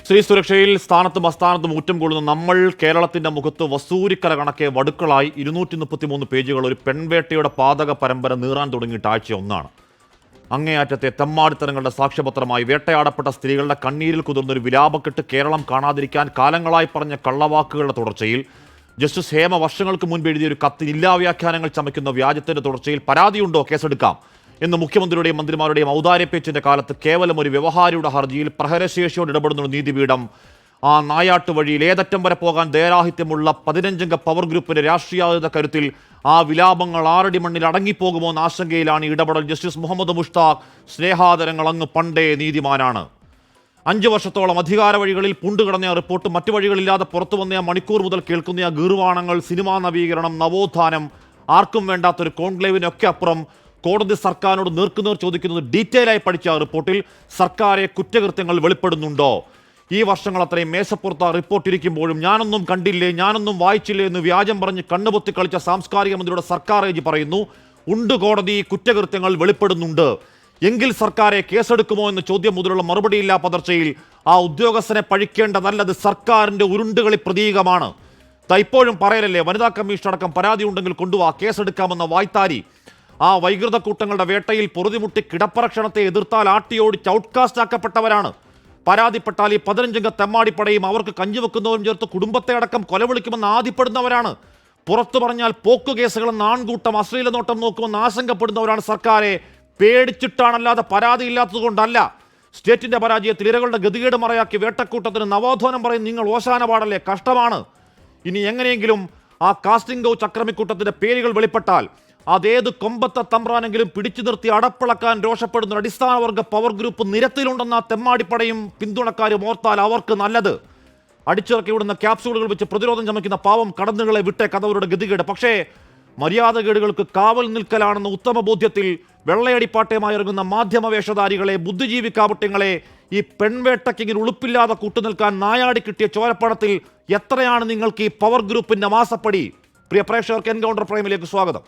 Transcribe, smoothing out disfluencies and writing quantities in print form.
സ്ത്രീ സുരക്ഷയിൽ സ്ഥാനത്തും അസ്ഥാനത്തും ഊറ്റം കൊള്ളുന്ന നമ്മൾ കേരളത്തിന്റെ മുഖത്ത് വസൂരിക്കര കണക്കെ വടുക്കളായി 233 പേജുകൾ ഒരു പെൺവേട്ടയുടെ പാതക പരമ്പര നീറാൻ തുടങ്ങിയിട്ട് ആഴ്ച ഒന്നാണ്. അങ്ങേയറ്റത്തെ തെമ്മാടിത്തരങ്ങളുടെ സാക്ഷ്യപത്രമായി വേട്ടയാടപ്പെട്ട സ്ത്രീകളുടെ കണ്ണീരിൽ കുതിർന്നൊരു വിലാപക്കെട്ട് കേരളം കാണാതിരിക്കാൻ കാലങ്ങളായി പറഞ്ഞ കള്ളവാക്കുകളുടെ തുടർച്ചയിൽ ജസ്റ്റിസ് ഹേമ വർഷങ്ങൾക്ക് മുൻപ് എഴുതിയ ഒരു കത്തിൽ ഇല്ലാവ്യാഖ്യാനങ്ങൾ ചമയ്ക്കുന്ന വ്യാജത്തിന്റെ തുടർച്ചയിൽ പരാതിയുണ്ടോ കേസെടുക്കാം എന്ന് മുഖ്യമന്ത്രിയുടെയും മന്ത്രിമാരുടെയും ഔദാര്യപ്പേച്ചിന്റെ കാലത്ത് കേവലം ഒരു വ്യവഹാരിയുടെ ഹർജിയിൽ പ്രഹരശേഷിയോട് ഇടപെടുന്ന നീതിപീഠം ആ നായാട്ട് വഴിയിൽ ഏതറ്റം വരെ പോകാൻ ദയരാഹിത്യമുള്ള 15 അംഗ പവർ ഗ്രൂപ്പിന്റെ രാഷ്ട്രീയാതീത കരുത്തിൽ ആ വിലാപങ്ങൾ ആറടി മണ്ണിൽ അടങ്ങിപ്പോകുമോ എന്ന ആശങ്കയിലാണ് ഇടപെടൽ. ജസ്റ്റിസ് മുഹമ്മദ് മുഷ്താഖ് സ്നേഹാദരങ്ങൾ അങ്ങ് പണ്ടേ നീതിമാനാണ്. 5 വർഷത്തോളം അധികാര വഴികളിൽ പുണ്ടുകിടന്ന റിപ്പോർട്ട് മറ്റു വഴികളില്ലാതെ പുറത്തു വന്ന മണിക്കൂർ മുതൽ കേൾക്കുന്ന ഗീർവാണങ്ങൾ, സിനിമാ നവീകരണം, നവോത്ഥാനം, ആർക്കും വേണ്ടാത്തൊരു കോൺക്ലേവിനൊക്കെ അപ്പുറം കോടതി സർക്കാരിനോട് നേർക്കുനേർ ചോദിക്കുന്നത് ഡീറ്റെയിലായി പഠിച്ച റിപ്പോർട്ടിൽ സർക്കാരെ കുറ്റകൃത്യങ്ങൾ വെളിപ്പെടുന്നുണ്ടോ? ഈ വർഷങ്ങൾ അത്രയും മേശപ്പുറത്ത് റിപ്പോർട്ട് ഇരിക്കുമ്പോഴും ഞാനൊന്നും കണ്ടില്ലേ, ഞാനൊന്നും വായിച്ചില്ലേ എന്ന് വ്യാജം പറഞ്ഞ് കണ്ണുപൊത്തി കളിച്ച സാംസ്കാരിക മന്ത്രിയുടെ സർക്കാർ ഏജ് പറയുന്നു ഉണ്ട്, കോടതി കുറ്റകൃത്യങ്ങൾ വെളിപ്പെടുന്നുണ്ട്. എങ്കിൽ സർക്കാരെ കേസെടുക്കുമോ എന്ന ചോദ്യം മുതലുള്ള മറുപടിയില്ലാ പതർച്ചയിൽ ആ ഉദ്യോഗസ്ഥനെ പഴിക്കേണ്ടതല്ലത് സർക്കാരിന്റെ ഉരുണ്ടുകളി പ്രതീകമാണ്. ഇപ്പോഴും പറയലല്ലേ, വനിതാ കമ്മീഷൻ അടക്കം പരാതി ഉണ്ടെങ്കിൽ കൊണ്ടുപോവാ, കേസെടുക്കാമെന്ന വായ്ത്താരി. ആ വൈകൃത കൂട്ടങ്ങളുടെ വേട്ടയിൽ പൊറുതിമുട്ടി കിടപ്പറക്ഷണത്തെ എതിർത്താൽ ആട്ടിയോടിച്ച് ഔട്ട്കാസ്റ്റ് ആക്കപ്പെട്ടവരാണ്. പരാതിപ്പെട്ടാൽ ഈ 15 അംഗ തെമ്മാടിപ്പടയും അവർക്ക് കഞ്ഞിവെക്കുന്നവരും ചേർത്ത് കുടുംബത്തെ അടക്കം കൊലവിളിക്കുമെന്ന് ആദ്യപ്പെടുന്നവരാണ്. പുറത്തു പറഞ്ഞാൽ പോക്കു കേസുകളെന്ന് ആൺകൂട്ടം അശ്ലീല നോട്ടം നോക്കുമെന്ന് ആശങ്കപ്പെടുന്നവരാണ്. സർക്കാരെ പേടിച്ചിട്ടാണല്ലാതെ പരാതിയില്ലാത്തത് കൊണ്ടല്ല. സ്റ്റേറ്റിന്റെ പരാജയത്തിൽ ഇരകളുടെ ഗതികേട് മറയാക്കി വേട്ടക്കൂട്ടത്തിന് നവോത്ഥാനം പറയും നിങ്ങൾ ഓശാന പാടല്ലേ, കഷ്ടമാണ്. ഇനി എങ്ങനെയെങ്കിലും ആ കാസ്റ്റിംഗ് കൗച്ച് അക്രമിക്കൂട്ടത്തിന്റെ പേരുകൾ വെളിപ്പെട്ടാൽ അതേത് കൊമ്പത്തെ തമ്പ്രാനെങ്കിലും പിടിച്ചു നിർത്തി അടപ്പിളക്കാൻ രോഷപ്പെടുന്ന അടിസ്ഥാനവർഗ പവർ ഗ്രൂപ്പ് നിരത്തിലുണ്ടെന്ന തെമ്മാടിപ്പടയും പിന്തുണക്കാരും ഓർത്താൽ അവർക്ക് നല്ലത്. അടിച്ചിറക്കി വിടുന്ന ക്യാപ്സ്യൂളുകൾ വെച്ച് പ്രതിരോധം ചമയ്ക്കുന്ന പാവം കടന്നുകളെ വിട്ടേ കഥവരുടെ ഗതികേട്. പക്ഷേ മര്യാദകേടുകൾക്ക് കാവൽ നിൽക്കലാണെന്ന ഉത്തമ ബോധ്യത്തിൽ വെള്ളയടിപ്പാട്ടയുമായി ഇറങ്ങുന്ന മാധ്യമ വേഷധാരികളെ, ബുദ്ധിജീവി കാപട്യങ്ങളെ ഈ പെൺവേട്ടക്കിങ്ങിന് ഉളുപ്പില്ലാതെ കൂട്ടുനിൽക്കാൻ നായാടി കിട്ടിയ ചോരപ്പണത്തിൽ എത്രയാണ് നിങ്ങൾക്ക് ഈ പവർ ഗ്രൂപ്പിന്റെ മാസപ്പടി? പ്രിയ പ്രേക്ഷകർക്ക് എൻകൗണ്ടർ പ്രൈമിലേക്ക് സ്വാഗതം.